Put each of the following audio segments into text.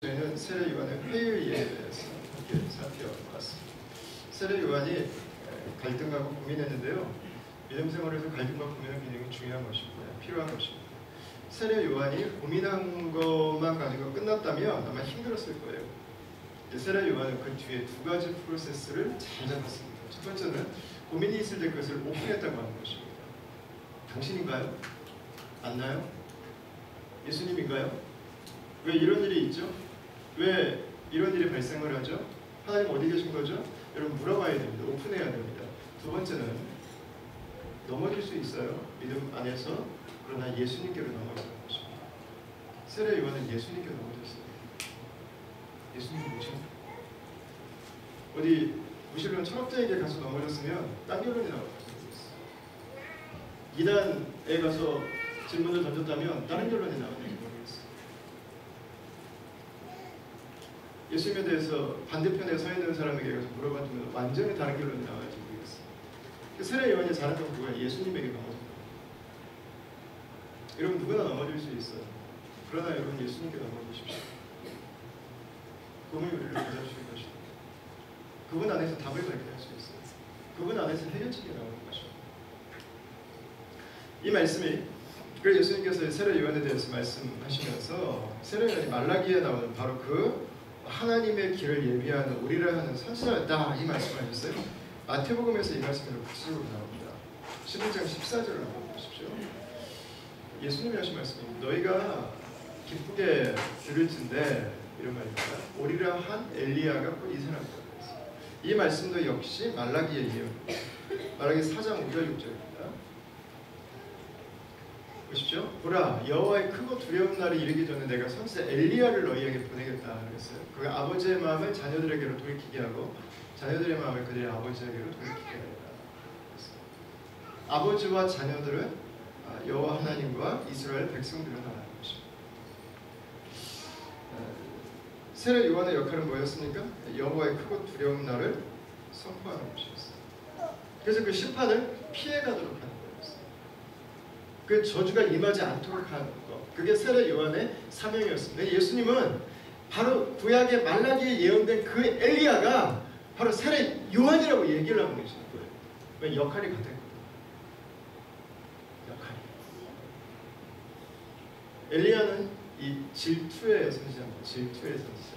저희는 세례 요한의 회의에 대해서 함께 살펴봤습니다. 세례 요한이 갈등하고 고민했는데요. 믿음 생활에서 갈등과 고민은 굉장히 중요한 것이고요. 필요한 것입니다. 세례 요한이 고민한 것만 가지고 끝났다면 아마 힘들었을 거예요. 세례 요한은 그 뒤에 두 가지 프로세스를 잘 잡았습니다. 첫 번째는 고민이 있을 때 그것을 오픈했다고 하는 것입니다. 당신인가요? 맞나요? 예수님인가요? 왜 이런 일이 있죠? 왜 이런 일이 발생을 하죠? 하나님 어디 계신 거죠? 여러분 물어봐야 됩니다. 오픈해야 됩니다. 두 번째는 넘어질 수 있어요. 믿음 안에서. 그러나 예수님께로 넘어지는 것입니다. 세례 요한은 예수님께로 넘어졌어요. 예수님이 뭐죠? 어디 무신론 철학자에게 가서 넘어졌으면 딴 결론이 나올 것 같아요. 이단에 가서 질문을 던졌다면 다른 결론이 나오는지 모르겠어요. 예수님에 대해서 반대편에 서 있는 사람에게 가서 물어봐주면 완전히 다른 결론이 나올지 모르겠어요. 세례 요한이 잘한 건 뭐야? 예수님에게 넘어진 거예요. 여러분 누구나 넘어질 수 있어요. 그러나 여러분 예수님께 넘어지십시오. 그분이 우리를 도와주실 것입니다. 그분 안에서 답을 발견할 수 있어요. 그분 안에서 해결책이 나오는 것입니다. 이 말씀이 그래서 예수님께서 세례 요한에 대해서 말씀하시면서 세례 요한이 말라기에 나오는 바로 그 하나님의 길을 예비하는 우리를 하는 선지자였다 이 말씀을 하셨어요. 마태복음에서 이 말씀으로 구체적으로 나옵니다. 11장 14절을 한번 보십시오. 예수님이 하신 말씀입니다. 너희가 기쁘게 들을 텐데 이런 말입니다. 오리라 한 엘리야가 곧 이 사람이라고 했어요. 이 말씀도 역시 말라기의 예언입니다. 말라기 4장 5절 6절입니다. 보십시오. 보라 여호와의 크고 두려운 날이 이르기 전에 내가 선지자 엘리야를 너희에게 보내겠다 그랬어요. 그 아버지의 마음을 자녀들에게로 돌이키게 하고 자녀들의 마음을 그들의 아버지에게로 돌이키게 하리라. 아버지와 자녀들은 여호와 하나님과 이스라엘 백성들을 말하는 것입니다. 세례 요한의 역할은 뭐였습니까? 여호와의 크고 두려운 날을 선포하는 것이었어요. 그래서 그 심판을 피해가도록 하는 거였어요. 그 저주가 임하지 않도록 하는 것. 그게 세례 요한의 사명이었습니다. 예수님은 바로 구약의 말라기에 예언된 그 엘리야가 바로 세례 요한이라고 얘기를 하고 계시는 거예요. 왜? 역할이 같았거든요. 역할이. 엘리야는 이 질투의 선지자입니다. 질투의 선지자.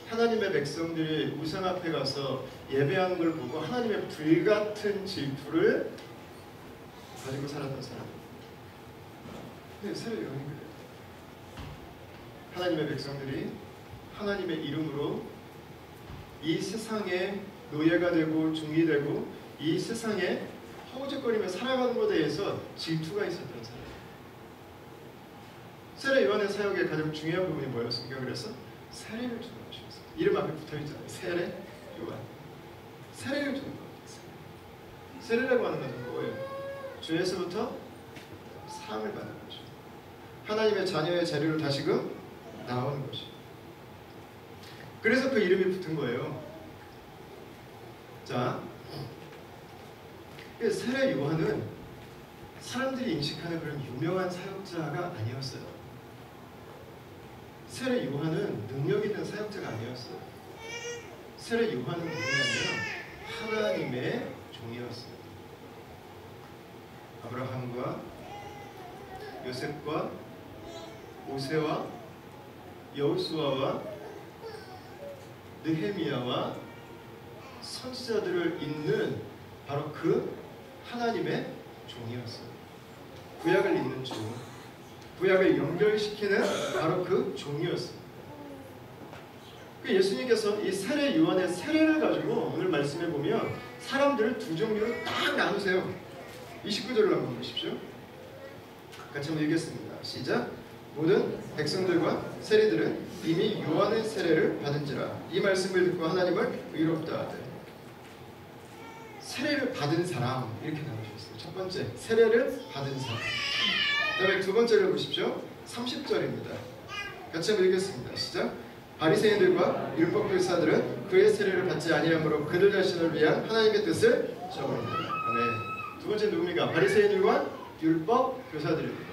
하나님의 백성들이 우상 앞에 가서 예배하는 걸 보고 하나님의 불같은 질투를 가지고 살았던 사람입니다. 근데 세례 요한이 그래요. 하나님의 백성들이 하나님의 이름으로 이 세상에 노예가 되고 종이 되고 이 세상에 허우적거리며 살아가는 것에 대해서 질투가 있었던 사람이에요. 세례 요한의 사역의 가장 중요한 부분이 뭐였습니까? 그래서 세례를 주는 것이었어요. 이름 앞에 붙어있잖아요. 세례 요한. 세례를 주는 것이었어요. 세례라고 하는 것은 뭐예요? 주에서부터 사함을 받는 것이죠. 하나님의 자녀의 자리로 다시금 나오는 것이죠. 그래서 그 이름이 붙은 거예요. 자, 세례 요한은 사람들이 인식하는 그런 유명한 사역자가 아니었어요. 세례 요한은 능력 있는 사역자가 아니었어요. 세례 요한은 누구냐면 하나님의 종이었어요. 아브라함과 요셉과 모세와 여호수아와 느헤미야와 선지자들을 잇는 바로 그 하나님의 종이었어요. 구약을 잇는 종, 구약을 연결시키는 바로 그 종이었어요. 예수님께서 이 세례 요한의 세례를 가지고 오늘 말씀해 보면 사람들을 두 종류로 딱 나누세요. 29절을 한번 보십시오. 같이 한번 읽겠습니다. 시작. 모든 백성들과 세리들은 이미 요한의 세례를 받은지라. 이 말씀을 듣고 하나님을 의롭다 하되. 세례를 받은 사람 이렇게 나누셨어요. 첫 번째 세례를 받은 사람. 그 다음에 두 번째를 보십시오. 30절입니다. 같이 한번 읽겠습니다. 시작. 바리새인들과 율법 교사들은 그의 세례를 받지 아니하므로 그들 자신을 위한 하나님의 뜻을 저버린다. 아멘. 두 번째 누굽니까? 바리새인들과 율법 교사들입니다.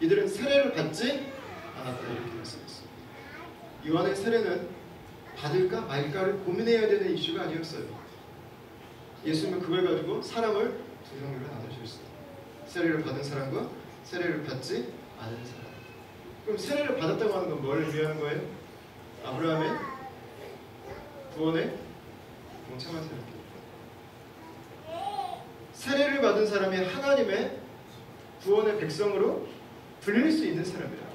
이들은 세례를 받지 않았다 이렇게 말씀했습니다. 요한의 세례는 받을까 말까를 고민해야 되는 이슈가 아니었어요. 예수님은 그걸 가지고 사람을 두 종류로 나누셨어요. 세례를 받은 사람과 세례를 받지 않은 사람. 그럼 세례를 받았다고 하는 건 뭘 의미하는 거예요? 아브라함의 구원에 동참한 사람. 세례를 받은 사람이 하나님의 구원의 백성으로 불릴 수 있는 사람이에요.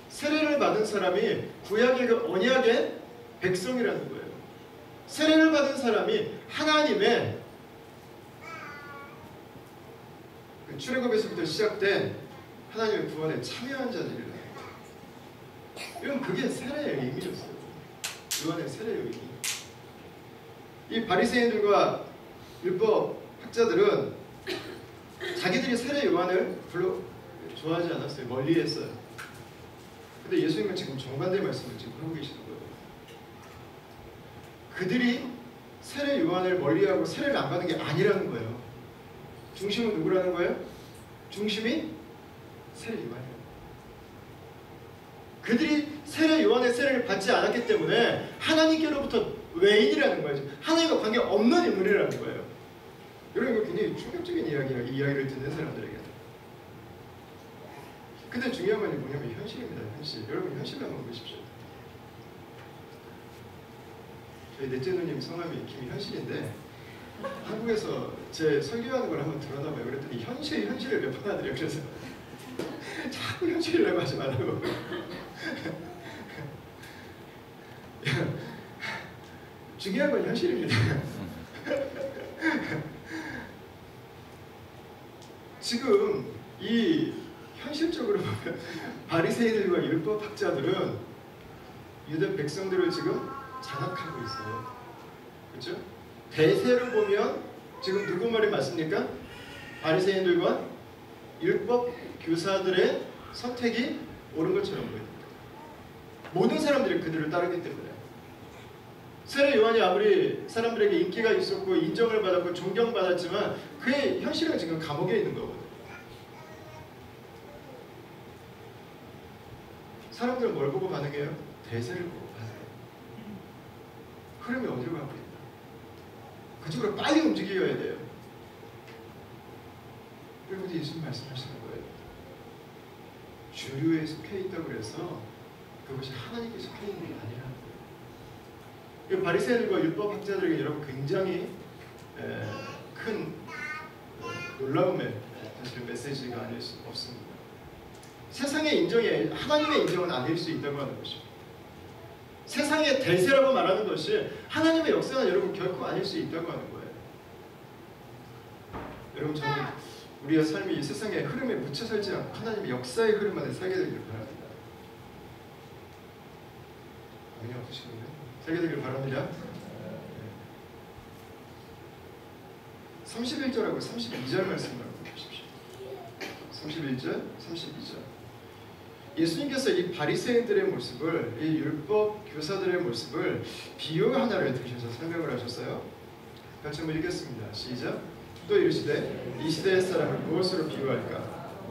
세례를 받은 사람이 구약의 그 언약의 백성이라는 거예요. 세례를 받은 사람이 하나님의 그 출애굽에서부터 시작된 하나님의 구원에 참여한 자들이라는 거예요. 이건 그게 세례의 의미였어요. 요한의 세례의 의미. 이 바리새인들과 율법 학자들은 자기들이 세례 요한을 별로 좋아하지 않았어요. 멀리했어요. 근데 예수님은 지금 정반대의 말씀을 지금 하고 계시는 거예요. 그들이 세례 요한을 멀리하고 세례를 안 받는 게 아니라는 거예요. 중심은 누구라는 거예요? 중심이 세례 요한이에요. 그들이 세례 요한의 세례를 받지 않았기 때문에 하나님께로부터 외인이라는 거예요. 하나님과 관계 없는 인물이라는 거예요. 여러분 이거 굉장히 충격적인 이야기예요. 이 이야기를 듣는 사람들에게. 근데 중요한 건 뭐냐면 현실입니다. 현실. 여러분 현실을 한번 보십시오. 저희 넷째 누님 성함이 김현실인데 한국에서 제 설교하는 걸 한번 들었나 봐요. 그랬더니 현실을 몇 번 하더래요. 그래서 자꾸 현실이라고 하지 말라고. 중요한 건 현실입니다. 지금 이 현실적으로 보면 바리새인들과 율법 학자들은 유대 백성들을 지금 장악하고 있어요. 그렇죠? 대세로 보면 지금 누구 말이 맞습니까? 바리새인들과 율법 교사들의 선택이 옳은 것처럼 보입니다. 모든 사람들이 그들을 따르기 때문에. 세례 요한이 아무리 사람들에게 인기가 있었고 인정을 받았고 존경받았지만 그의 현실은 지금 감옥에 있는 거거든요. 사람들은 뭘 보고 반응해요? 대세를 보고 반응해요. 흐름이 어디로 가고 있나? 그쪽으로 빨리 움직여야 돼요. 그리고 예수님 말씀하시는 거예요. 주류에 속해 있다고 해서 그것이 하나님께 속해 있는 게 아니라는 거예요. 바리새인들과 율법 학자들에게 여러분 굉장히 큰 놀라움의 사실 메시지가 아닐 수 없습니다. 세상의 인정이 하나님의 인정은 아닐 수 있다고 하는 것이죠. 세상의 대세라고 말하는 것이 하나님의 역사는 여러분 결코 아닐 수 있다고 하는 거예요. 여러분 저는 우리의 삶이 이 세상의 흐름에 묻혀 살지 않고 하나님의 역사의 흐름 안에 살게 되기를 바랍니다. 아멘이 없으시군요. 살게 되기를 바랍니다. 31절하고 32절 말씀을 보십시오. 31절, 32절. 예수님께서 이 바리새인들의 모습을, 이 율법 교사들의 모습을 비유 하나를 드셔서 설명을 하셨어요. 같이 한번 읽겠습니다. 시작. 또 이르시되 이 시대의 사람을 무엇으로 비유할까?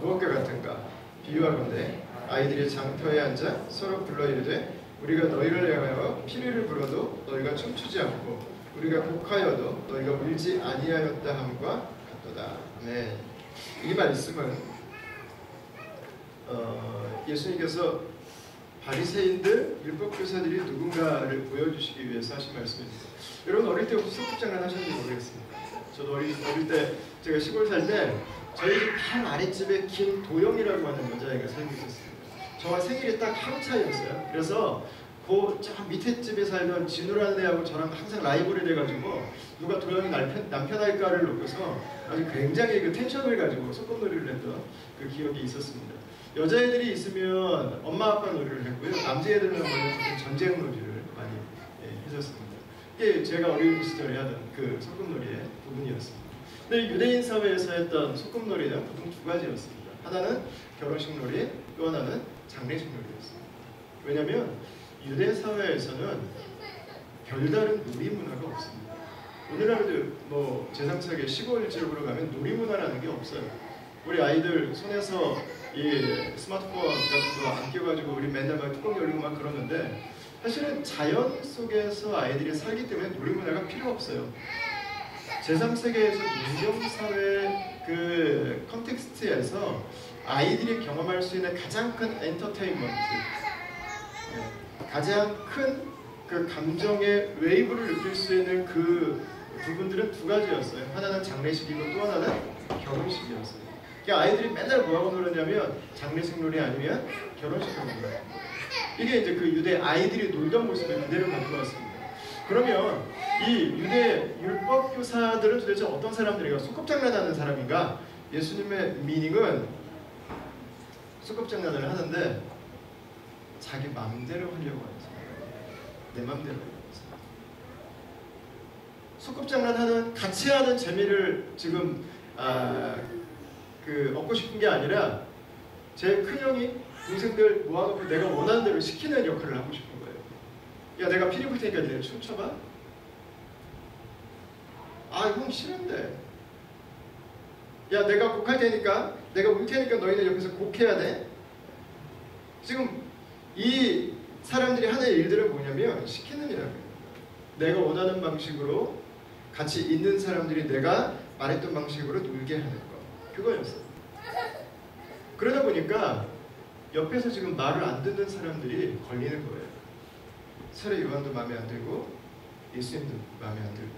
무엇과 같은가? 비유하건대 아이들이 장터에 앉아 서로 불러 이르되 우리가 너희를 향하여 피리를 불어도 너희가 춤추지 않고 우리가 곡하여도 너희가 울지 아니하였다 함과 같도다. 네. 이 말씀은 예수님께서 바리새인들, 율법교사들이 누군가를 보여주시기 위해서 하신 말씀입니다. 여러분 어릴 때부터 소꿉장난 하셨는지 모르겠습니다. 저도 어릴 때 제가 시골 살 때 저희 집 바로 아랫집에 김도영이라고 하는 여자애가 살고 있었습니다. 저와 생일이 딱 하루 차이였어요. 그래서 그 저 밑에 집에 살던 진우라는 애하고 저랑 항상 라이벌이 돼가지고 누가 도영이 남편 할까를 놓고서 아주 굉장히 그 텐션을 가지고 소꿉놀이를 했던 그 기억이 있었습니다. 여자애들이 있으면 엄마 아빠 놀이를 했고요. 남자애들만 보면 전쟁 놀이를 많이 했었습니다. 이게 제가 어린 시절에 하던 그 소꿉놀이의 부분이었습니다. 근데 유대인 사회에서 했던 소꿉놀이는 보통 두 가지였습니다. 하나는 결혼식 놀이, 또 하나는 장례식 놀이였습니다. 왜냐하면 유대 사회에서는 별다른 놀이 문화가 없습니다. 오늘날도 뭐 제3차계 시골 지역으로 가면 놀이 문화라는 게 없어요. 우리 아이들 손에서 이 스마트폰 같은 거 안 끼워가지고 우리 맨날 막 뚜껑 열리고 막 그러는데 사실은 자연 속에서 아이들이 살기 때문에 놀이문화가 필요 없어요. 제3세계에서 문명사회 그 컨텍스트에서 아이들이 경험할 수 있는 가장 큰 엔터테인먼트, 가장 큰 그 감정의 웨이브를 느낄 수 있는 그 부분들은 두 가지였어요. 하나는 장례식이고 또 하나는 결혼식이었어요. 그러니까 아이들이 맨날 뭐하고 놀았냐면 장례식 놀이 아니면 결혼식을 놀아요. 이게 이제 그 유대 아이들이 놀던 모습을 그대로 가지고 왔습니다. 그러면 이 유대 율법 교사들은 도대체 어떤 사람들인가? 소꿉장난하는 사람인가? 예수님의 미닝은 소꿉장난을 하는데 자기 마음대로 하려고 하는 사람, 내 마음대로 하려고 하는 사람. 소꿉장난하는 같이 하는 재미를 지금 얻고 싶은 게 아니라 제 큰형이 동생들 모아놓고 내가 원하는 대로 시키는 역할을 하고 싶은 거예요. 야, 내가 피리 불 테니까 니네 춤춰봐. 아, 형 싫은데. 야, 내가 곡할 테니까, 내가 울 테니까 너희는 옆에서 곡해야 돼. 지금 이 사람들이 하는 일들은 뭐냐면 시키는 일이라고 해요. 내가 원하는 방식으로 같이 있는 사람들이 내가 말했던 방식으로 놀게 하는 거. 그거였어요. 그러다 보니까 옆에서 지금 말을 안 듣는 사람들이 걸리는 거예요. 세례 요한도 마음에 안 들고 예수님도 마음에 안 들고.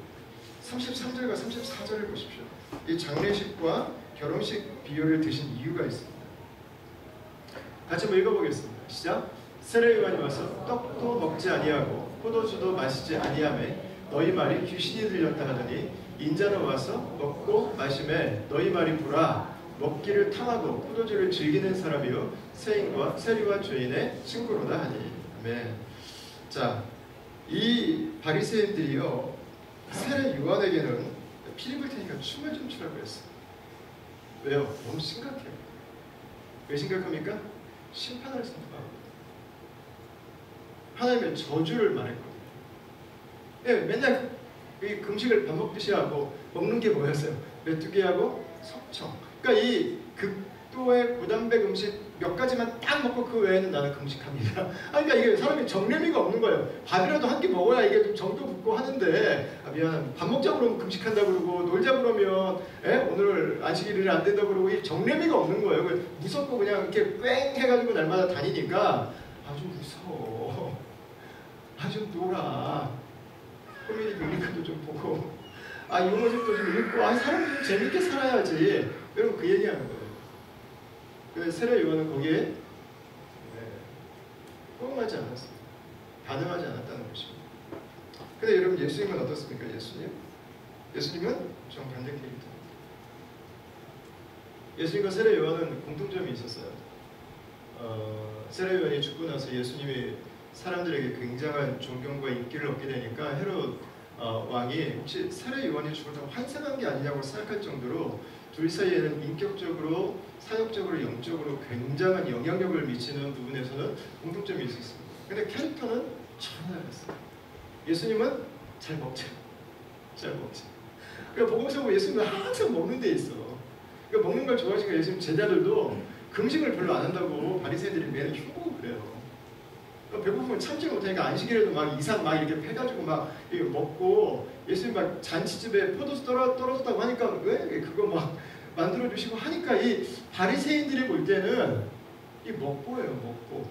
33절과 34절을 보십시오. 이 장례식과 결혼식 비유를 드신 이유가 있습니다. 같이 한번 읽어보겠습니다. 시작. 세례 요한이 와서 떡도 먹지 아니하고 포도주도 마시지 아니하매 너희 말이 귀신이 들렸다 하더니 인자는 와서 먹고 마시매 너희 말이 부라 먹기를 탐하고 포도주를 즐기는 사람이요 세인과 세리와 죄인의 친구로다 하니. 아멘. 자, 이 바리새인들이요 세례 요한에게는 피리 불 테니까 춤을 좀 추라고 했어요. 왜요? 너무 심각해요. 왜 심각합니까? 심판을 선포하고 하나님의 저주를 말했거든요. 예, 맨날 이 금식을 밥 먹듯이 하고 먹는 게 뭐였어요? 메뚜기하고 석청. 그러니까 이 극도의 고단백 음식 몇 가지만 딱 먹고 그 외에는 나는 금식합니다. 그러니까 이게 사람이 정례미가 없는 거예요. 밥이라도 한 끼 먹어야 이게 좀 정도 붙고 하는데 미안 밥 먹자 그러면 금식한다 그러고 놀자 그러면 오늘 안식일이 안 된다 그러고 이 정례미가 없는 거예요. 무섭고 그냥 이렇게 꽹 해가지고 날마다 다니니까 아주 무서워. 아주 놀아. 코미디 빅리크도 좀 보고 유머집도 좀 읽고 사람이 좀 재밌게 살아야지. 여러분 그 얘기하는 거예요. 세례 요한은 거기에 호응하지 않았어요. 반응하지 않았다는 것입니다. 근데 여러분 예수님은 어떻습니까? 예수님은 정반대 캐릭터입니다. 예수님과 세례 요한은 공통점이 있었어요. 세례 요한이 죽고 나서 예수님이 사람들에게 굉장한 존경과 인기를 얻게 되니까 헤롯 왕이 혹시 세례 요한이 죽었다고 환생한 게 아니냐고 생각할 정도로 둘 사이에는 인격적으로, 사역적으로, 영적으로 굉장한 영향력을 미치는 부분에서는 공통점이 있었습니다. 근데 캐릭터는 전혀 다르었어요. 예수님은 잘 먹자. 그러니까 복음서 보면 예수님은 항상 먹는 데 있어. 그러니까 먹는 걸 좋아하시니까 예수님 제자들도 금식을 별로 안 한다고 바리새인들이 매일 흉보고 그래요. 배고프면 참지 못하니까 안식일에도 막 이상 막 이렇게 해가지고 막 이거 먹고 예수님 막 잔치집에 포도주 떨어졌다고 하니까 왜 그거 막 만들어 주시고 하니까 이 바리새인들이 볼 때는 이 먹보예요. 먹보.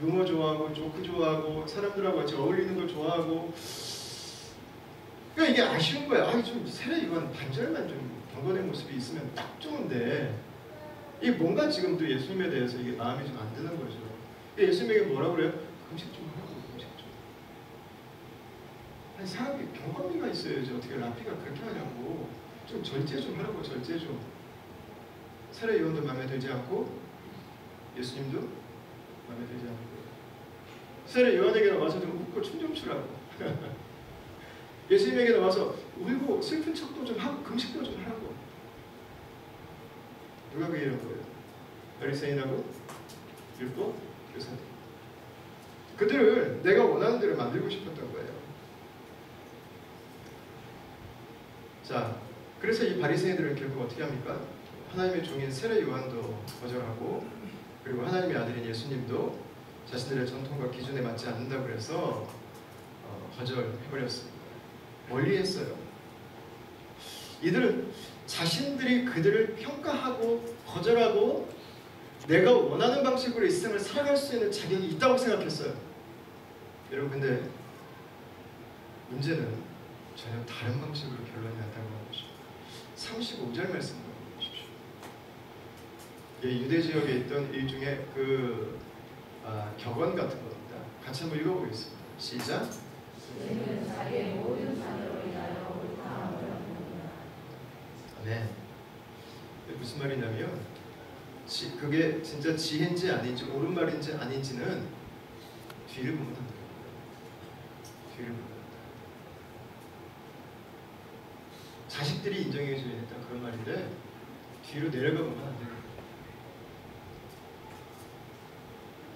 유머 좋아하고 조크 좋아하고 사람들하고 같이 어울리는 거 좋아하고. 그러니까 이게 아쉬운 거야. 좀 세례 요한 반절만 좀 경건의 모습이 있으면 딱 좋은데 이 뭔가 지금 또 예수님에 대해서 이게 마음이 좀 안 드는 거죠. 예수님에게 뭐라고 그래요? 금식 좀 하라고. 금식 좀. 사람이 경건미가 있어야지 어떻게 라피가 그렇게 하냐고. 좀 절제 좀 하라고. 절제 좀. 세례 요한도 마음에 들지 않고 예수님도 마음에 들지 않고 세례 요한에게 와서 좀 웃고 춤 좀 추라고. 예수님에게 와서 울고 슬픈 척도 좀 하고 금식도 좀 하라고. 누가 그 이런 거예요? 바리새인하고 율법 교사들. 그들을 내가 원하는 대로 만들고 싶었던 거예요. 자, 그래서 이 바리새인들은 결국 어떻게 합니까? 하나님의 종인 세례 요한도 거절하고, 그리고 하나님의 아들인 예수님도 자신들의 전통과 기준에 맞지 않는다고 해서 거절해버렸습니다. 멀리했어요. 이들은 자신들이 그들을 평가하고 거절하고 내가 원하는 방식으로 이 세상을 살아갈 수 있는 자격이 있다고 생각했어요. 여러분, 근데 문제는 전혀 다른 방식으로 결론이 났다고 하는 것입니다. 35절 말씀 보십시오. 유대 지역에 있던 일종의 격언 같은 겁니다. 같이 한번 읽어보겠습니다. 시작. 네. 무슨 말이냐면 그게 진짜 지혜인지 아닌지, 옳은 말인지 아닌지는 뒤를 보면 안 돼요. 뒤를 보면 안 돼요. 자식들이 인정해주긴 했다 그런 말인데 뒤로 내려가 보면 안 돼요.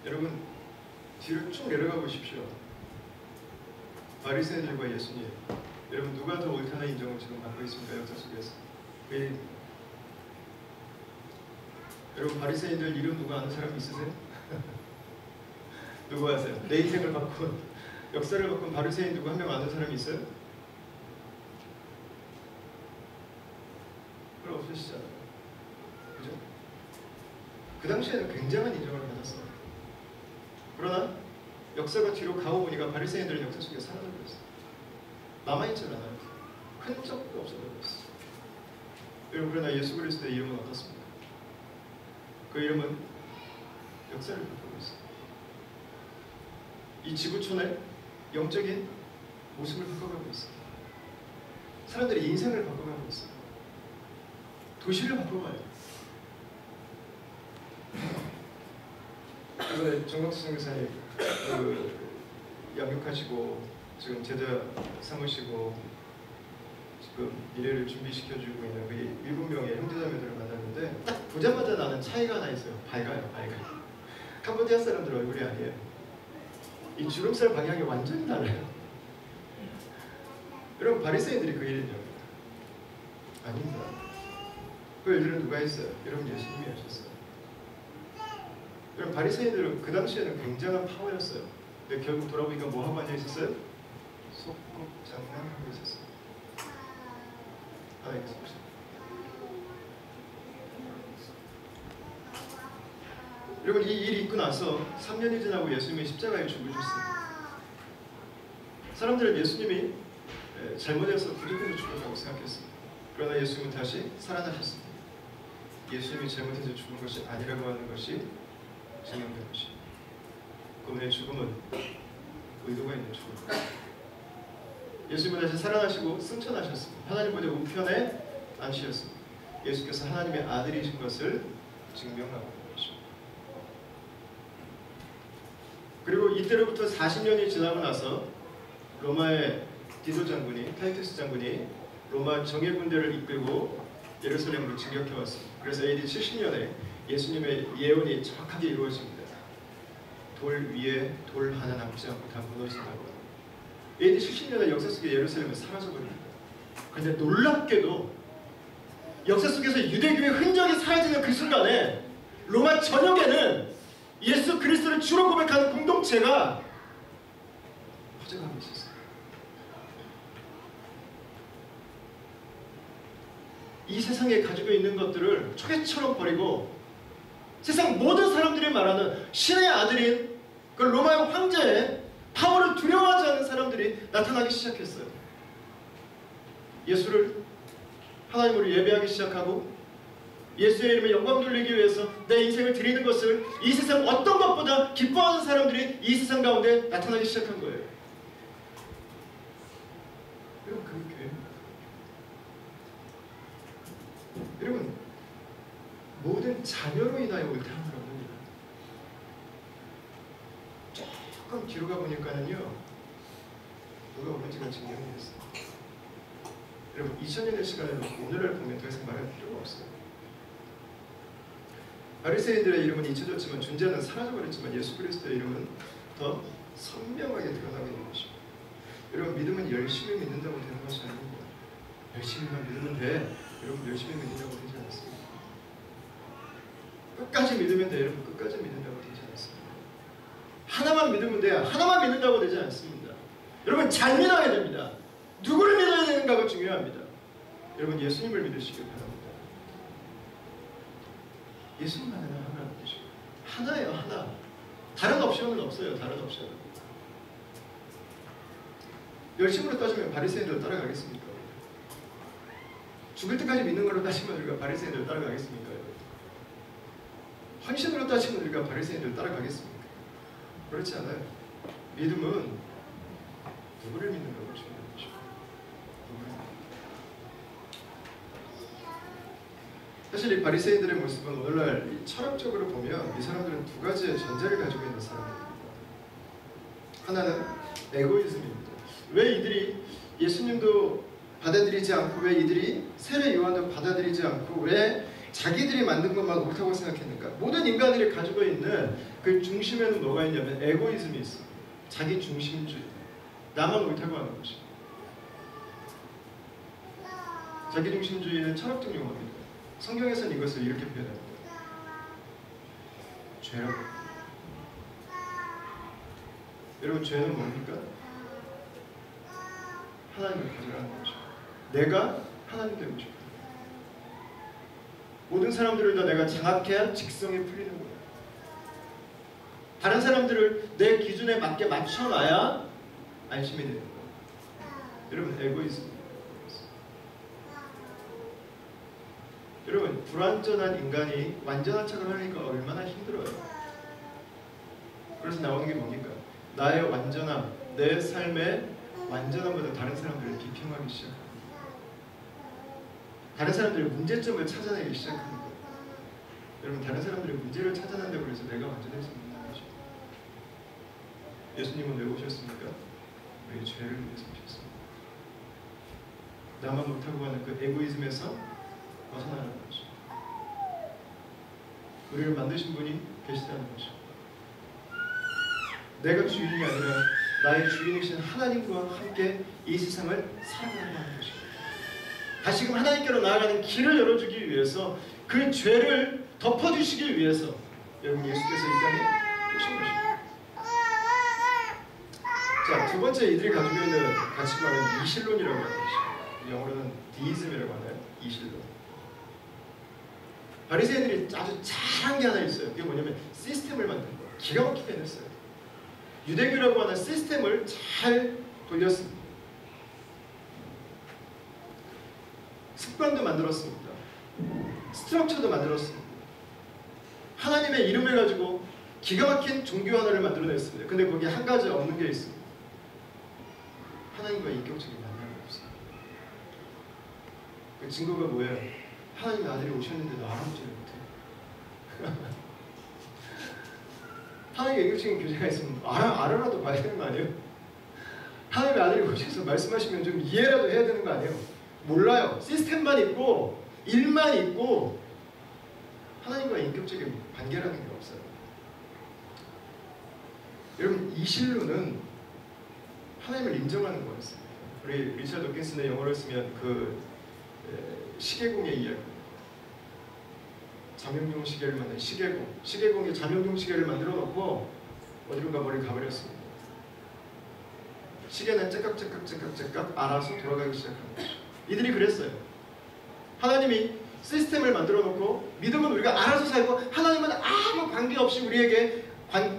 여러분, 뒤로 쭉 내려가 보십시오. 바리새인들과 예수님, 여러분 누가 더 옳다는 인정을 지금 받고 있습니까? 역사 속에서. 여러분, 바리새인들 이름 누가 아는 사람 있으세요? 누구 아세요? 내 인생을 바꾼, 역사를 바꾼 바리새인 누구 한 명 아는 사람이 있어요? 그럼 없으시잖아요. 그죠? 그 당시에는 굉장한 인정을 받았어요. 그러나 역사가 뒤로 가오 보니까 바리새인들은 역사 속에 사라져 버렸어요. 남아있지 않아요. 흔적도 없어졌어요. 여러분, 그러나 예수 그리스도의 이름은 어떻습니까? 그 이름은 역사를 바꾸고 있어요. 이 지구촌의 영적인 모습을 바꿔가고 있어요. 사람들이 인생을 바꿔가고 있어요. 도시를 바꿔가요. 이번에 정광수 선교사님 양육하시고 지금 제자 삼으시고 지금 미래를 준비시켜주고 있는 그 7명의 형제자매들을 만났는데 딱 보자마자 나는 차이가 하나 있어요. 밝아요. 캄보디아 사람들 얼굴이 아니에요. 이 주름살 방향이 완전히 달라요. 여러분, 바리새인들이 그 일이냐? 아닙니다. 그 일들은 누가 했어요? 여러분, 예수님이 하셨어요. 여러분, 바리새인들은 그 당시에는 굉장한 파워였어요. 근데 결국 돌아보니까 뭐 하고 앉아 있었어요? 속국장난하고 있었어요. 하나님 계십시오. 여러분, 이 일이 있고 나서 3년이 지나고 예수님이 십자가에 죽으셨습니다. 사람들은 예수님이 잘못해서 부족해서 죽었다고 생각했습니다. 그러나 예수님은 다시 살아나셨습니다. 예수님이 잘못해서 죽은 것이 아니라고 하는 것이 증명된 것입니다. 그분의 죽음은 의도가 있는 죽음입니다. 예수님은 다시 살아나시고 승천하셨습니다. 하나님 보좌 우편에 앉으셨습니다. 예수께서 하나님의 아들이신 것을 증명하고 있는 것입니다. 그리고 이때로부터 40년이 지나고 나서 로마의 디도 장군이, 타이투스 장군이 로마 정예 군대를 이끌고 예루살렘으로 진격해 왔습니다. 그래서 AD 70년에 예수님의 예언이 정확하게 이루어집니다. 돌 위에 돌 하나 남지 않고 다 무너진다고 합니다. AD 70년에 역사 속에 예루살렘은 사라져버립니다. 그런데 놀랍게도 역사 속에서 유대교의 흔적이 사라지는 그 순간에 로마 전역에는 예수 그리스도를 주로 고백하는 공동체가 퍼져가고 있었어요. 이 세상에 가지고 있는 것들을 초계처럼 버리고 세상 모든 사람들이 말하는 신의 아들인 그 로마의 황제의 파워를 두려워하지 않는 사람들이 나타나기 시작했어요. 예수를 하나님으로 예배하기 시작하고 예수의 이름에 영광 돌리기 위해서 내 인생을 드리는 것을 이 세상 어떤 것보다 기뻐하는 사람들이 이 세상 가운데 나타나기 시작한 거예요. 여러분, 그 교회입니다. 여러분, 모든 자녀로 인하여 옳다함을 얻습니다. 조금 뒤로 가보니까는요, 누가 옳은지가 증명이 됐어요. 여러분, 2000년의 시간을 놓고 오늘날 보면 더 이상 말할 필요가 없어요. 바리새인들의 이름은 잊혀졌지만 존재는 사라져버렸지만 예수 그리스도의 이름은 더 선명하게 드러나고 있는 것입니다. 여러분, 믿음은 열심히 믿는다고 되는 것이 아닙니다. 열심히만 믿으면 돼. 여러분, 열심히 믿는다고 되지 않습니다. 끝까지 믿으면 돼. 여러분, 끝까지 믿는다고 되지 않습니다. 하나만 믿으면 돼요. 하나만 믿는다고 되지 않습니다. 여러분, 잘 믿어야 됩니다. 누구를 믿어야 되는가가 중요합니다. 여러분, 예수님을 믿으시길 바랍니다. 예수님만 하나 믿으시고, 하나예요, 하나. 다른 옵션은 없어요. 다른 옵션은. 열심으로 따지면 바리새인들 따라가겠습니까? 죽을 때까지 믿는 걸로 따지면 우리가 바리새인들 따라가겠습니까? 헌신으로 따지면 우리가 바리새인들 따라가겠습니까? 그렇지 않아요. 믿음은 누구를 믿는가가 중요한 것이죠. 사실 이 바리새인들의 모습은 오늘날 철학적으로 보면 이 사람들은 두 가지의 전제를 가지고 있는 사람들입니다. 하나는 에고이즘입니다. 왜 이들이 예수님도 받아들이지 않고, 왜 이들이 세례 요한도 받아들이지 않고, 왜 자기들이 만든 것만 옳다고 생각했는가? 모든 인간들이 가지고 있는 그 중심에는 뭐가 있냐면 에고이즘이 있어. 자기 중심주의. 나만 옳다고 하는 것이. 자기 중심주의는 철학적 용어입니다. 성경에서는 이것을 이렇게 표현합니다. 죄라고. 여러분, 죄는 뭡니까? 하나님을 거절하는 것이죠. 내가 하나님 되고 싶다. 모든 사람들을 다 내가 장악해야 직성이 풀리는 거예요. 다른 사람들을 내 기준에 맞게 맞춰놔야 안심이 되는 거예요. 여러분, 에고이즘입니다. 여러분, 불완전한 인간이 완전한 척을 하니까 얼마나 힘들어요. 그래서 나오는 게 뭡니까? 나의 완전함, 내 삶의 완전함보다 다른 사람들을 비평하기 시작합니다. 다른 사람들의 문제점을 찾아내기 시작합니다. 여러분, 다른 사람들의 문제를 찾아낸다고 해서 내가 완전해서 못하는 것입니다. 예수님은 왜 오셨습니까? 우리의 죄를 위해서 오셨습니다. 나만 못하고 하는 그 에고이즘에서 벗어나는 것입니다. 우리를 만드신 분이 계시다는 것입니다. 내가 주인이 아니라 나의 주인이신 하나님과 함께 이 세상을 살아가는 것입니다. 다시금 하나님께로 나아가는 길을 열어주기 위해서, 그 죄를 덮어주시기 위해서 여러분, 예수께서 이 땅에 오신 것입니다. 자, 두 번째, 이들이 가지고 있는 가치관은 이실론이라고 하는 것입니다. 영어로는 디이즘이라고 하나요? 이실론. 바리새인들이 아주 잘한 게 하나 있어요. 그게 뭐냐면 시스템을 만든 거예요. 기가 막히게 해냈어요. 유대교라고 하는 시스템을 잘 돌렸습니다. 습관도 만들었습니다. 스트럭처도 만들었습니다. 하나님의 이름을 가지고 기가 막힌 종교 하나를 만들어냈습니다. 근데 거기에 한 가지 없는 게 있습니다. 하나님과 인격적인 만남이 없습니다. 그 증거가 뭐예요? 하나님의 아들이 오셨는데도 알아보지를 못해요. 하나님의 인격적인 교제가 있으면 알아라도 봐야 되는 거 아니에요? 하나님의 아들이 오셔서 말씀하시면 좀 이해라도 해야 되는 거 아니에요? 몰라요. 시스템만 있고 일만 있고 하나님과 인격적인 관계라는 게 없어요. 여러분, 이실로는 하나님을 인정하는 거였습니다. 우리 리처드 도킨슨의 영어를 쓰면 그 시계공의 이야기, 자명종 시계를 만든 시계공이 자명종 시계를 만들어 놓고 어디론가 머리를 가버렸습니다. 시계는 째깍째깍 알아서 돌아가기 시작한 거죠. 이들이 그랬어요. 하나님이 시스템을 만들어 놓고 믿음은 우리가 알아서 살고, 하나님은 아무 관계없이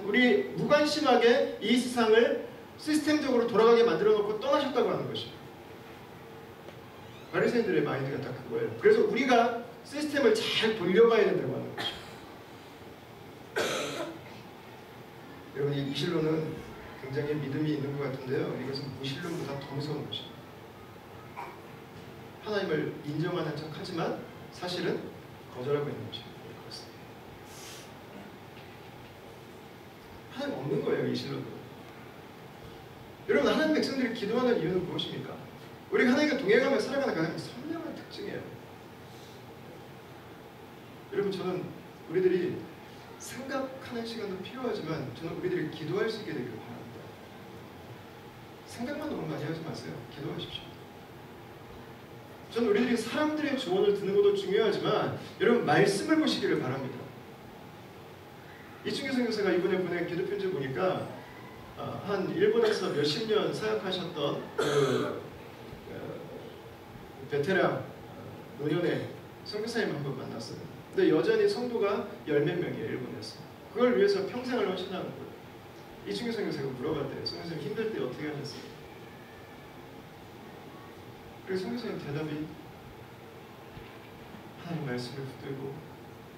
우리 무관심하게 이 세상을 시스템적으로 돌아가게 만들어 놓고 떠나셨다고 하는 것이죠. 바리새인들의 마인드가 딱 그거예요. 그래서 우리가 시스템을 잘 돌려가야 된다고 하는 것이죠. 여러분, 이 이실론은 굉장히 믿음이 있는 것 같은데요, 이것은 무실론보다 더 무서운 것입니다. 하나님을 인정하는 척 하지만 사실은 거절하고 있는 것입니다. 그렇습니다. 하나님 없는 거예요, 이실론은. 여러분, 하나님 백성들이 기도하는 이유는 무엇입니까? 우리가 하나님과 동행하며 살아가는 가장 선명한 특징이에요. 여러분, 저는 우리들이 생각하는 시간도 필요하지만 저는 우리들이 기도할 수 있게 되기를 바랍니다. 생각만 너무 많이 하지 마세요. 기도하십시오. 저는 우리들이 사람들의 조언을 듣는 것도 중요하지만 여러분, 말씀을 보시기를 바랍니다. 이충기 선교사가 이번에 보낸 기도 편지 보니까 한 일본에서 몇십 년 사역하셨던 베테랑 노년의 선교사님 한 번 만났어요. 근데 여전히 성도가 열몇 명이에요, 일본에서. 그걸 위해서 평생을 헌신하는 거예요. 이충기 선교사가 물어봤대요. 선교사님 힘들 때 어떻게 하셨어요? 그래서 선교사님 대답이 하나님 말씀을 붙들고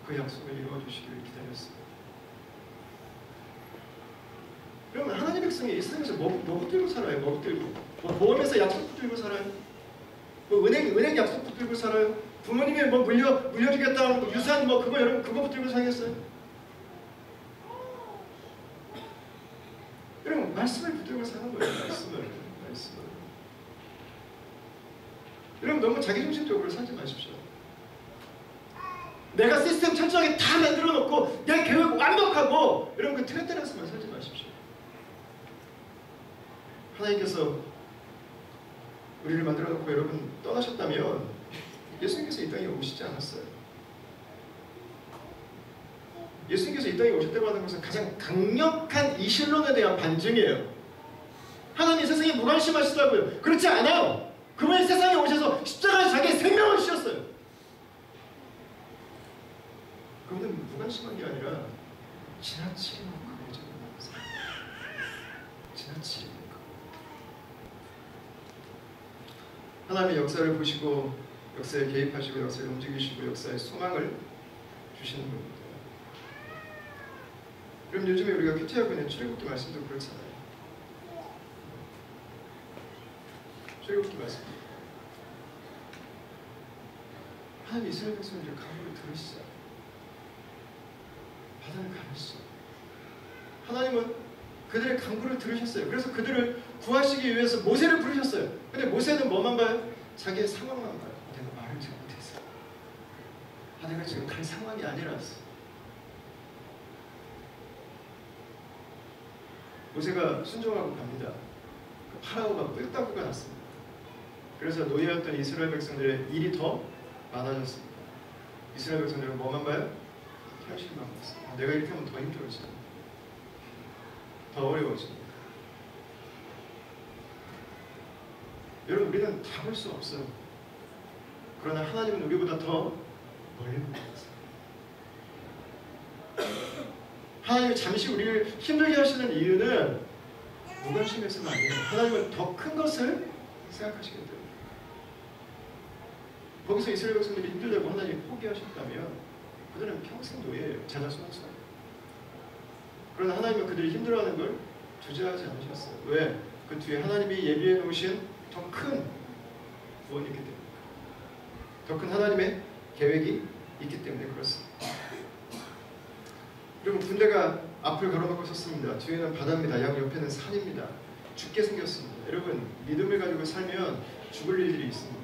그 약속을 이루어주시기를 기다렸어요. 그러면 하나님 백성이 이 세상에서 뭐 붙들고 살아요? 뭐 붙들고? 뭐 보험에서 약속 붙들고 살아요? 뭐 은행 약속 붙들고 살아요? 부모님이 뭐 물려주겠다 뭐 유산 뭐 그거 여러분 그거 붙들고 살겠어요? 여러분 말씀을 붙들고 사는 거예요. 말씀을. 여러분 너무 자기중심적으로 살지 마십시오. 내가 시스템 철저하게 다 만들어 놓고 내 계획 완벽하고 여러분 그 틀에 따라서만 살지 마십시오. 하나님께서 우리를 만들어 놓고 여러분 떠나셨다면 예수님께서 이 땅에 오시지 않았어요. 예수님께서 이 땅에 오셨다고 하는 것은 가장 강력한 이 신론에 대한 반증이에요. 하나님 세상에 무관심하시다고요. 그렇지 않아요. 그분이 세상에 오셔서 십자가에 자기의 생명을 주셨어요. 그분은 무관심한 게 아니라 지나치게 놓고 지나치게 놓고 하나님의 역사를 보시고 역사에 개입하시고 역사에 움직이시고 역사에 소망을 주시는 겁니다. 그럼 요즘에 우리가 큐티하고 있는 출애굽기 말씀도 그렇잖아요. 출애굽기 말씀. 하나님 이스라엘 백성들의 간구를 들으시죠. 바다를 가르시죠. 하나님은 그들의 간구를 들으셨어요. 그래서 그들을 구하시기 위해서 모세를 부르셨어요. 근데 모세는 뭐만 봐요? 자기의 상황만 봐요. 내가 말을 잘 못해서. 내가 지금 갈 상황이 아니라서. 모세가 순종하고 갑니다. 파라오가 뿔따구가 났습니다. 그래서 노예였던 이스라엘 백성들의 일이 더 많아졌습니다. 이스라엘 백성들은 뭐만 봐요? 현실만 봤습니다. 내가 이렇게 하면 더 힘들어집니다. 더 어려워집니다. 여러분 우리는 다 볼 수 없어요. 그러나 하나님은 우리보다 더 멀리 보고 있어요. 하나님이 잠시 우리를 힘들게 하시는 이유는 무관심해서는 아니에요. 하나님은 더 큰 것을 생각하시기 때문에. 거기서 이스라엘 백성들이 힘들다고 하나님이 포기하셨다면 그들은 평생 노예예요. 자자손손. 그러나 하나님은 그들이 힘들어하는 걸 주저하지 않으셨어요. 왜? 그 뒤에 하나님이 예비해 놓으신 더 큰 구원이 있기 때문에. 더 큰 하나님의 계획이 있기 때문에 그렇습니다. 여러분 군대가 앞을 가로막고 섰습니다. 뒤에는 바다입니다. 양 옆에는 산입니다. 죽게 생겼습니다. 여러분 믿음을 가지고 살면 죽을 일들이 있습니다.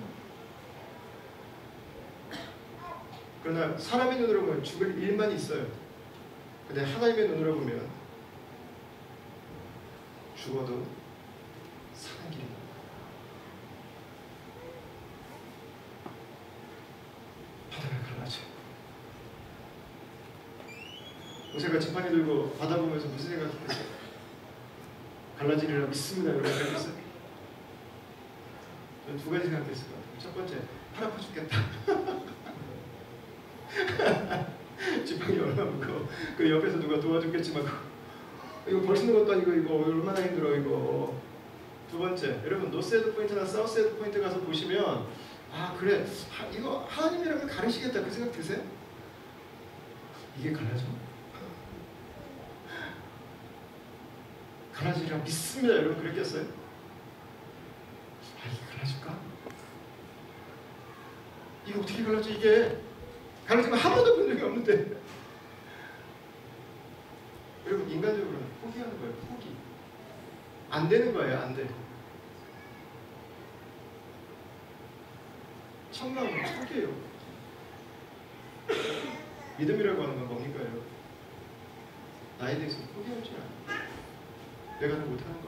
그러나 사람의 눈으로 보면 죽을 일만 있어요. 근데 하나님의 눈으로 보면 죽어도 사는 길입니다. 바다를 갈라져. 모세가 지팡이 들고 바다 보면서 무슨 생각했어요? 갈라지리라 믿습니다. 여러분 생각했어요? 저는 두 가지 생각했을 것 같아요. 첫 번째, 팔 아파 죽겠다. 지팡이 얼마나 무거워. 그 옆에서 누가 도와줬겠지만 이거 벌쓰는 것도 아니고 이거 얼마나 힘들어 이거. 두 번째, 여러분 노스헤드 포인트나 사우스헤드 포인트 가서 보시면 아 그래 이거 하나님이라면 가르치겠다 그 생각 드세요? 이게 갈라져? 갈라지리라 믿습니다. 여러분 그랬겠어요? 아 이게 갈라질까? 이거 어떻게 갈라져 이게? 갈라지면 한 번도 본 적이 없는데. 여러분 인간적으로는 포기하는 거예요. 포기. 안 되는 거예요. 안 돼. 청량은 포기예요. 믿음이라고 하는 건 뭡니까 여러분? 나에 대해서 포기할 줄 알아요. 내가 다 못하는 거.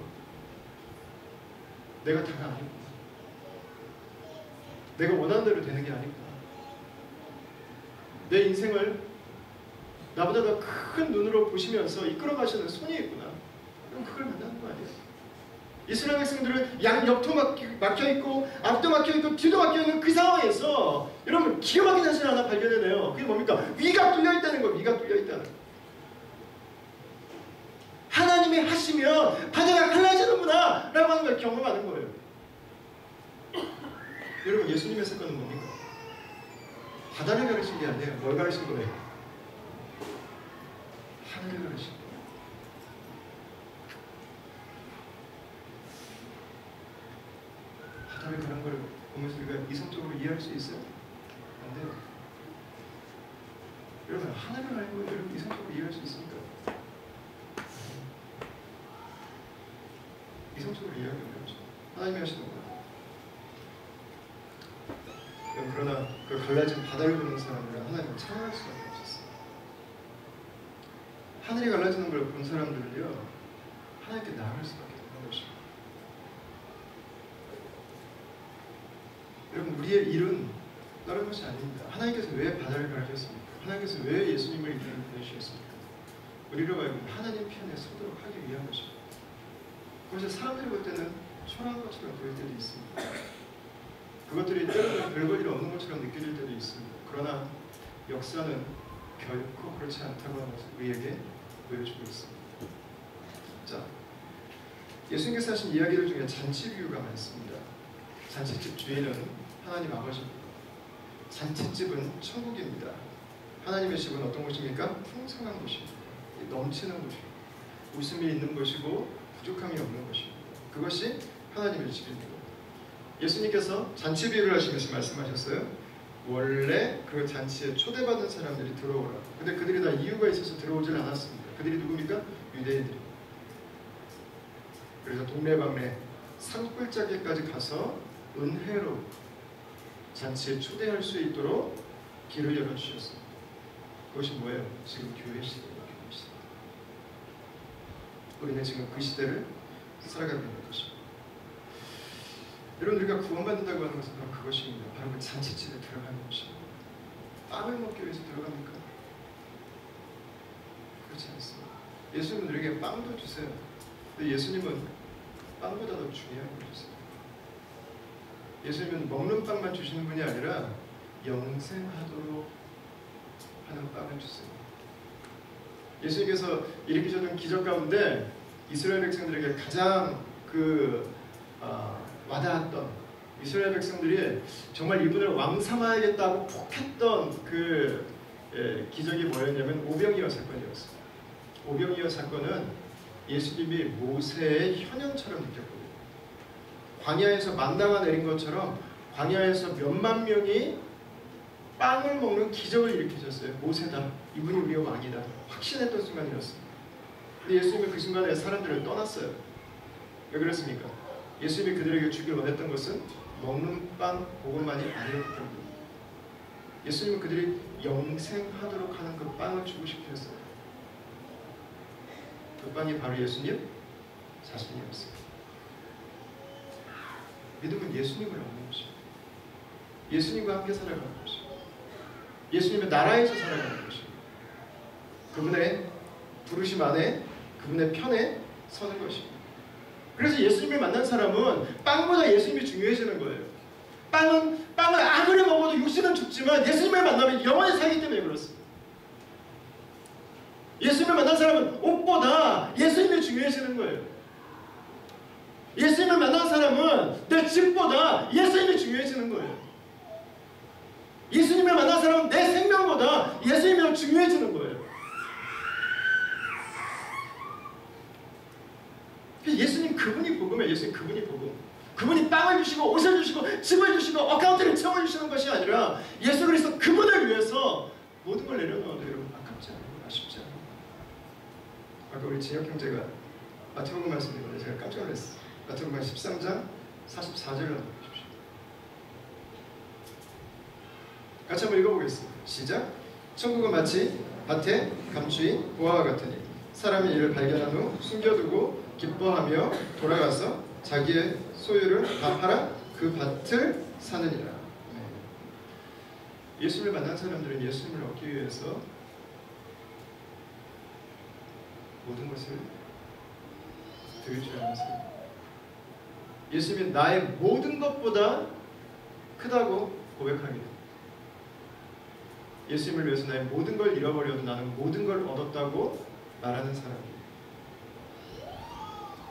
내가 다가 아니구나. 내가 원하는 대로 되는 게 아니구나. 내 인생을 나보다 더 큰 눈으로 보시면서 이끌어 가시는 손이 있구나. 그럼 그걸 만나는 거 아니에요? 이스라엘 백성들은 양 옆도 막혀있고 앞도 막혀있고 뒤도 막혀있는 그 상황에서 여러분 기가 막힌 사실 하나 발견해내요. 그게 뭡니까? 위가 뚫려있다는 거예요. 위가 뚫려있다는 거예요. 하나님이 하시면 바다가 갈라지는구나 라고 하는 걸 경험하는 거예요. 여러분 예수님의 사건은 뭡니까? 바다를 가르친 게 아니에요. 뭘 가르친 거예요? 하늘을 가르친 거예요. 바다를 가는 걸 보면서 우리가 이성적으로 이해할 수 있어요? 안 돼요. 여러분 하늘을 가는 걸 여러분 이성적으로 이해할 수 있습니까? 이성적으로 이해하기 어렵죠. 하나님이 하시는 거예요. 그러나 그 갈라진 바다를 보는 사람들은 하나님을 찬양할 수밖에 없었어요. 하늘이 갈라지는 걸 본 사람들은요 하나님께 나아갈 수밖에 없는 것입니다. 여러분 우리의 일은 다른 것이 아닙니다. 하나님께서 왜 바다를 가르쳤습니까? 하나님께서 왜 예수님을 이 땅에 보내주셨습니까? 우리로 하여금 하나님 편에 서도록 하기 위한 것입니다. 그것이 사람들이 볼 때는 초라한 것처럼 보일 때도 있습니다. 그것들이 때로는 별볼일 없는 것처럼 느껴질 때도 있습니다. 그러나 역사는 결코 그렇지 않다고 하는 것을 우리에게 보여주고 있습니다. 자, 예수님께서 하신 이야기들 중에 잔치 비유가 많습니다. 잔치집 주인은 하나님 아버지입니다. 잔치집은 천국입니다. 하나님의 집은 어떤 곳입니까? 풍성한 곳입니다. 넘치는 곳입니다. 웃음이 있는 곳이고 부족함이 없는 것입니다. 그것이 하나님의 집입니다. 예수님께서 잔치 비유를 하시면서 말씀하셨어요. 원래 그 잔치에 초대받은 사람들이 들어오라. 근데 그들이 다 이유가 있어서 들어오질 않았습니다. 그들이 누굽니까? 유대인들입니다. 그래서 동네방네 산골짜기까지 가서 은혜로 잔치에 초대할 수 있도록 길을 열어주셨습니다. 그것이 뭐예요? 지금 교회 시대예요. 교회 시대. 우리는 지금 그 시대를 살아가고 있는 것입니다. 여러분 우리가 구원받는다고 하는 것은 바로 그것입니다. 바로 그 잔치집에 들어가는 것입니다. 빵을 먹기 위해서 들어갑니까? 그렇지 않습니다. 예수님은 우리에게 빵도 주세요. 근데 예수님은 빵보다 더 중요한 걸 주세요. 예수님은 먹는 빵만 주시는 분이 아니라 영생하도록 하는 빵을 주세요. 예수님께서 일으키셨던 기적 가운데 이스라엘 백성들에게 가장 와닿았던, 이스라엘 백성들이 정말 이분을 왕 삼아야겠다고 폭했던 그 기적이 뭐였냐면 오병이어 사건이었습니다. 오병이어 사건은 예수님이 모세의 현현처럼 느꼈거든요. 광야에서 만나가 내린 것처럼 광야에서 몇만 명이 빵을 먹는 기적을 일으키셨어요. 모세다. 이분이 우리의 왕이다. 확신했던 순간이었습니다. 근데 예수님은 그 순간에 사람들을 떠났어요. 왜 그랬습니까? 예수님이 그들에게 주길 원했던 것은 먹는 빵 그것만이 아니었기 때문입니다. 예수님은 그들이 영생하도록 하는 그 빵을 주고 싶어 했어요. 그 빵이 바로 예수님 자신이었어요. 믿음은 예수님을 얻는 것입니다. 예수님과 함께 살아가는 것입니다. 예수님의 나라에서 살아가는 것입니다. 그분의 부르심 안에, 그분의 편에 서는 것입니다. 그래서 예수님을 만난 사람은 빵보다 예수님이 중요해지는 거예요. 빵을 아무리 먹어도 육신은 죽지만 예수님을 만나면 영원히 살기 때문에 그렇습니다. 예수님을 만난 사람은 옷보다 예수님이 중요해지는 거예요. 예수님을 만난 사람은 내 집보다 예수님이 중요해지는 거예요. 예수님을 만난 사람은 내 생명보다 예수님이 더 중요해지는 거예요. 예수님 그분이 복음이에요. 예수님 그분이 복음. 그분이 빵을 주시고 옷을 주시고 집을 주시고 어카운트를 채워주시는 것이 아니라 예수 그리스도 그분을 위해서 모든 걸 내려놓아도 여러분 아깝지 않아요? 아쉽지 않아요? 아까 우리 진혁 형제가 마태복음 말씀드렸는데 제가 깜짝 놀랐어요. 마태복음 13장 44절을 한번 보십시오. 같이 한번 읽어보겠습니다. 시작. 천국은 마치 밭에 감추인 보화와 같으니 사람이 이를 발견한 후 숨겨두고 기뻐하며 돌아가서 자기의 소유를 다 팔아 그 밭을 사느니라. 예수님을 만난 사람들은 예수님을 얻기 위해서 모든 것을 드릴 줄 아세요? 예수님이 나의 모든 것보다 크다고 고백합니다. 예수님을 위해서 나의 모든 걸 잃어버려도 나는 모든 걸 얻었다고 말하는 사람입니다.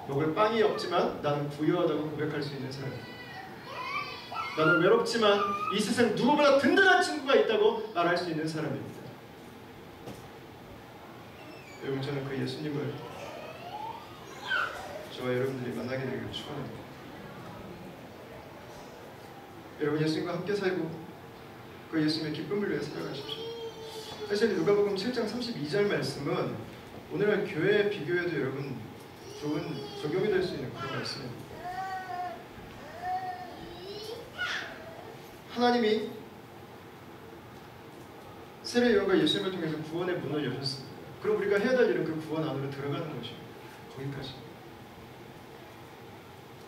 먹을 빵이 없지만 나는 부유하다고 고백할 수 있는 사람입니다. 나는 외롭지만 이 세상 누구보다 든든한 친구가 있다고 말할 수 있는 사람입니다. 여러분, 저는 그 예수님을 저와 여러분들이 만나게 되기를 축원합니다. 여러분, 예수님과 함께 살고 그 예수님의 기쁨을 위해 살아가십시오. 사실 누가복음 7장 32절 말씀은 오늘날 교회 비교해도 여러분 좋은 적용이 될 수 있는 그런 말씀입니다. 하나님이 세례 요한과 예수님을 통해서 구원의 문을 여셨습니다. 그럼 우리가 해야 될 일은 그 구원 안으로 들어가는 것입니다. 거기까지.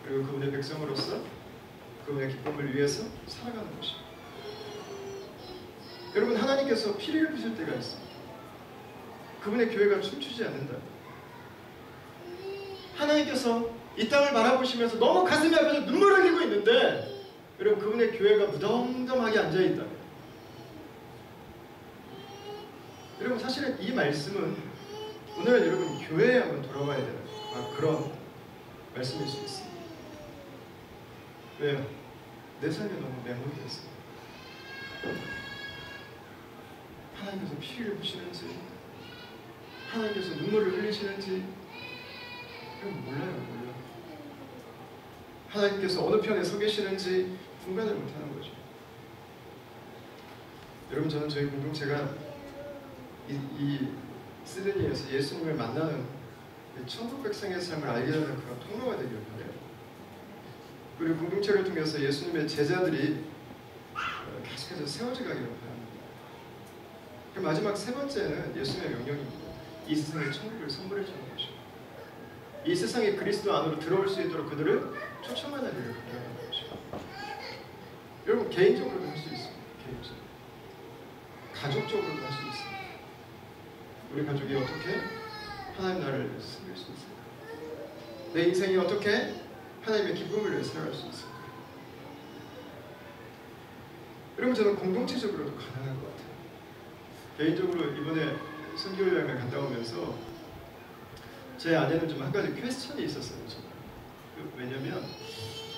그리고 그분의 백성으로서 그분의 기쁨을 위해서 살아가는 것입니다. 여러분, 하나님께서 피를 부실 때가 있습니다. 그분의 교회가 춤추지 않는다. 하나님께서 이 땅을 바라보시면서 너무 가슴이 아파서 눈물을 흘리고 있는데 여러분, 그분의 교회가 무덤덤하게 앉아있다. 여러분, 사실은 이 말씀은 오늘은 여러분 교회에 한번 돌아와야 되는 그런 말씀일 수 있습니다. 왜요? 내 삶이 너무 맹목이었어요. 하나님께서 피를 부시는지 하나님께서 눈물을 흘리시는지 몰라요. 하나님께서 어느 편에 서 계시는지 분간을 못하는 거죠. 여러분, 저는 저희 공동체가 이 시드니에서 예수님을 만나는 천국 백성의 삶을 알게 되는 그런 통로가 되기를 바라요. 그리고 공동체를 통해서 예수님의 제자들이 계속해서 세워져 가기를 바랍니다. 마지막 세 번째는 예수님의 명령입니다. 이 세상에 천국을 선물해 주는 것이죠. 이 세상에 그리스도 안으로 들어올 수 있도록 그들을 초청하는 일을 바라는 것이죠. 여러분, 개인적으로도 할 수 있습니다. 개인적으로. 가족적으로도 할 수 있습니다. 우리 가족이 어떻게 하나님 나라를 섬길 수 있을까? 내 인생이 어떻게 하나님의 기쁨을 위해 살아갈 수 있을까? 여러분, 저는 공동체적으로도 가능한 것 같아요. 개인적으로 이번에 선교 여행을 갔다 오면서 제 안에는 좀 한 가지 퀘스천이 있었어요. 왜냐면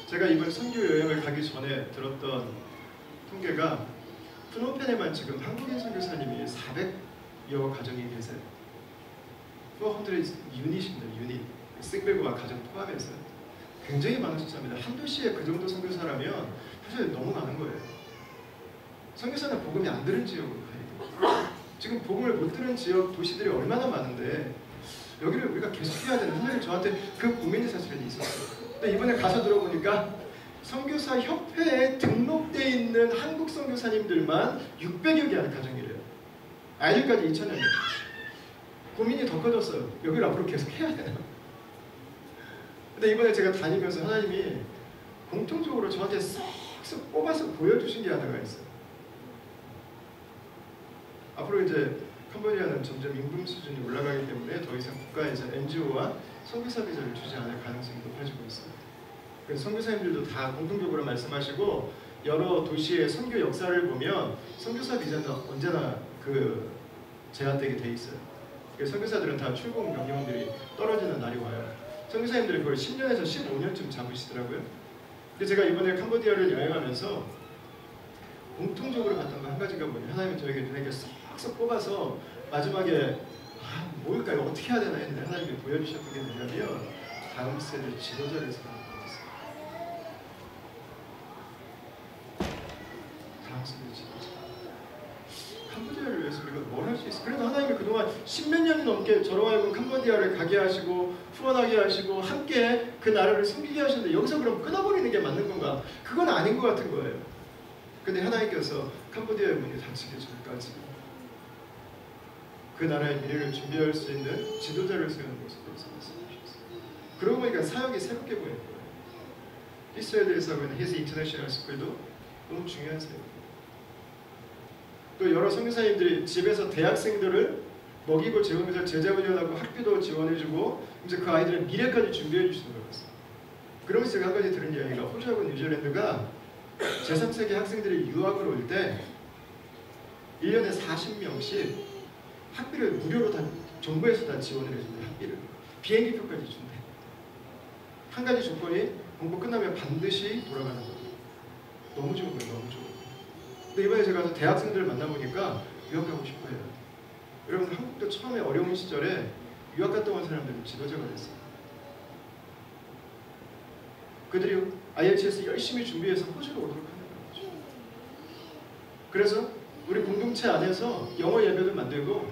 제가 이번 선교 여행을 가기 전에 들었던 통계가 프놈펜에만 지금 한국인 선교사님이 400여 가정이 계세요. 400 유닛입니다. 유닛. 씩백과 가정 포함해서 굉장히 많은 숫자입니다. 한 도시에 그 정도 선교사라면 사실 너무 많은 거예요. 선교사는 복음이 안 들은 지역으로 가야 돼요. 지금 복음을 못 들은 지역 도시들이 얼마나 많은데 여기를 우리가 계속해야 되는, 하나님 저한테 그 고민이 사실은 있었어요. 근데 이번에 가서 들어보니까 선교사 협회에 등록되어 있는 한국 선교사님들만 600여 개의 가정이래요. 아이들까지 2,000여 명. 고민이 더 커졌어요. 여기를 앞으로 계속 해야 되나? 근데 이번에 제가 다니면서 하나님이 공통적으로 저한테 쏙쏙 뽑아서 보여주신 게 하나가 있어요. 앞으로 이제 캄보디아는 점점 임금 수준이 올라가기 때문에 더 이상 국가에서 NGO와 선교사 비자를 주지 않을 가능성이 높아지고 있습니다. 그래서 선교사님들도 다 공통적으로 말씀하시고 여러 도시의 선교 역사를 보면 선교사 비자는 언제나 그 제한되게 돼 있어요. 그래서 선교사들은 다 출국 명령들이 떨어지는 날이 와요. 선교사님들이 그걸 10년에서 15년쯤 잡으시더라고요. 근데 제가 이번에 캄보디아를 여행하면서 공통적으로 봤던 거 한 가지가 뭐냐면 하나님이 저에게 쏙쏙 뽑아서 마지막에 뭘까요? 어떻게 해야 되나 했는데 하나님이 보여주셨던 게 뭐냐면 다음 세대 지도자를 세우는 거였어요. 다음 세대 지도자. 캄보디아를 위해서 우리가 뭘 할 수 있어? 그래도 하나님이 그동안 10몇 년이 넘게 저로 하여금 캄보디아를 가게 하시고 후원하게 하시고 함께 그 나라를 섬기게 하시는데 여기서 그럼 끊어버리는 게 맞는 건가? 그건 아닌 것 같은 거예요. 근데 하나님께서 캄보디아의 문이 닫히기 전까지 그 나라의 미래를 준비할 수 있는 지도자를 세우는 모습을 말씀하셨어요. 그러고 보니까 사역이 새롭게 보이는 거예요. 이스라엘에서 하고 있는 히스 인터내셔널 스쿨도 너무 중요한 사역입니다. 또 여러 선교사님들이 집에서 대학생들을 먹이고 재우면서 제자 훈련하고 학교도 지원해주고 이제 그 아이들의 미래까지 준비해 주시는 거였어요. 그러면서 제가 한 가지 들은 이야기가 호주하고 뉴질랜드가 제3세계 학생들이 유학을 올 때 1년에 40명씩 학비를 무료로 다 정부에서 다 지원을 해준대. 학비를. 비행기표까지 준대. 한 가지 조건이 공부 끝나면 반드시 돌아가는 거예요. 너무 좋은 거예요. 너무 좋은 거예요. 근데 이번에 제가 가서 대학생들을 만나보니까 유학하고 싶어 해요. 여러분 한국도 처음에 어려운 시절에 유학 갔다 온 사람들은 지도자가 됐어요. 그들이 IELTS 열심히 준비해서 호주로 오도록 하는 거죠. 그래서 우리 공동체 안에서 영어 예배도 만들고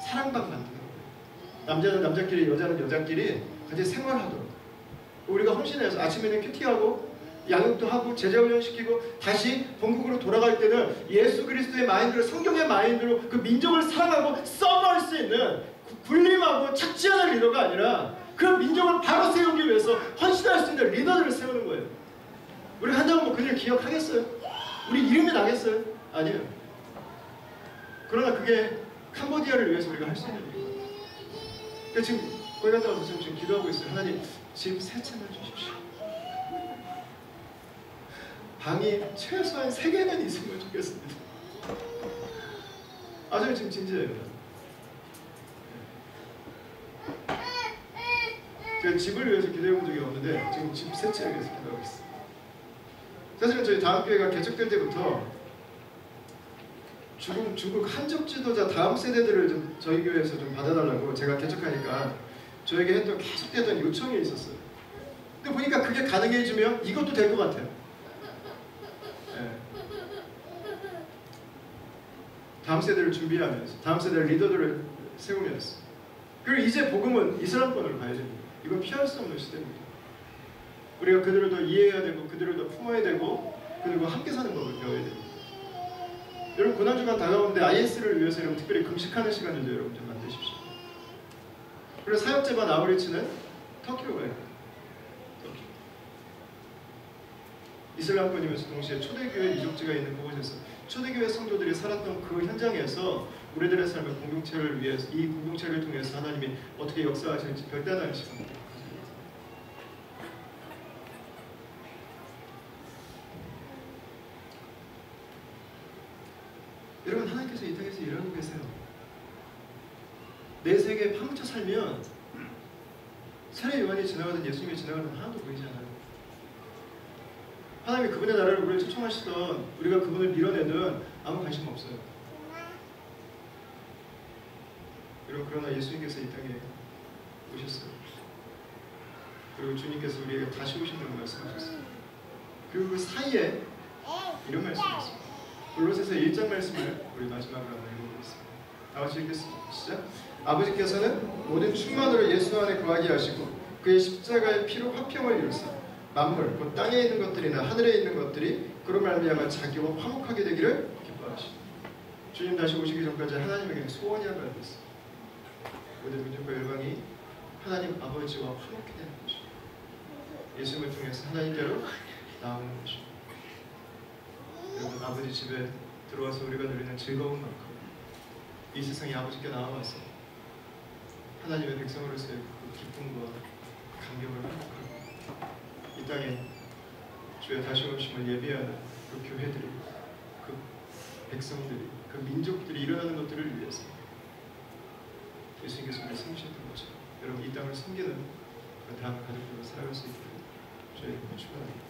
사랑방 만드는 거예요. 남자는 남자끼리, 여자는 여자끼리 같이 생활하도록. 우리가 헌신해서 아침에는 큐티하고 양육도 하고 제자훈련 시키고 다시 본국으로 돌아갈 때는 예수 그리스도의 마인드로, 성경의 마인드로 그 민족을 사랑하고 써먹을 수 있는 군림하고 착지하는 리더가 아니라 그 민족을 바로 세우기 위해서 헌신할 수 있는 리더들을 세우는 거예요. 우리 한다고 뭐 그들 기억하겠어요? 우리 이름이 나겠어요? 아니에요. 그러나 그게 캄보디아를 위해서 우리가 할 수 있는 일이에요. 그러니까 지금 거기 갔다 와서 지금 기도하고 있어요. 하나님, 집 3채만 주십시오. 방이 최소한 3개는 있으면 좋겠습니다. 저는 지금 진지해요. 제가 집을 위해서 기도해 본 적이 없는데 지금 집 3채를 위해서 기도하고 있어요. 사실은 저희 다음 교회가 개척될 때부터 중국 한족 지도자 다음 세대들을 좀 저희 교회에서 좀 받아달라고 제가 개척하니까 저에게 했던 계속되던 요청이 있었어요. 근데 보니까 그게 가능해지면 이것도 될 것 같아요. 네. 다음 세대를 준비하면서 다음 세대의 리더들을 세우면서 그리고 이제 복음은 이슬람권으로 가야 됩니다. 이건 피할 수 없는 시대입니다. 우리가 그들을 더 이해해야 되고 그들을 더 품어야 되고 그리고 함께 사는 법을 배워야 됩니다. 여러분 고난주간 다가오는데 IS를 위해서 여러분 특별히 금식하는 시간을 여러분 좀 만드십시오. 그리고 사역제반 아우리치는 터키로 가야 돼요. 터키. 이슬람권이면서 동시에 초대교회 이족지가 있는 그곳에서 초대교회 성도들이 살았던 그 현장에서 우리들의 삶의 공동체를 위해서 이 공동체를 통해서 하나님이 어떻게 역사하실지 별단한 시간입니다. 여러분 하나님께서 이 땅에서 일하고 계세요. 내 세계에 파묻혀 살면 세례 요한이 지나가든 예수님이 지나가든 하나도 보이지 않아요. 하나님이 그분의 나라를 우리를 초청하시던 우리가 그분을 밀어내는 아무 관심 없어요. 여러분 그러나 예수님께서 이 땅에 오셨어요. 그리고 주님께서 우리에게 다시 오신다고 말씀하셨어요. 그리고 그 사이에 이런 말씀이 있습니다. 골로새서 1장 말씀을 우리 마지막으로 한번 읽어보겠습니다. 다 같이 읽겠습니다. 시작. 아버지께서는 모든 충만으로 예수 안에 거하게 하시고 그의 십자가의 피로 화평을 이루사 만물, 곧 땅에 있는 것들이나 하늘에 있는 것들이 그로 말미암아 자기와 화목하게 되기를 기뻐하시고 주님 다시 오시기 전까지 하나님에게 소원이 한 가지 있습니다. 모든 민족과 열방이 하나님 아버지와 화목해 되는 것입니다. 예수님을 통해서 하나님께로 나오는 것입니다. 여러분 아버지 집에 들어와서 우리가 누리는 즐거운 만큼 이 세상에 아버지께 나와서 하나님의 백성으로서의 그 기쁨과 감격을 회복하고 이 땅에 주의 다시 오심을 예비하는 그 교회들이 그 백성들이 그 민족들이 일어나는 것들을 위해서 예수님께서 우리를 섬기셨던 것처럼 여러분 이 땅을 섬기는 그 다음 가족들로 살아갈 수 있도록 저희 축원합니다.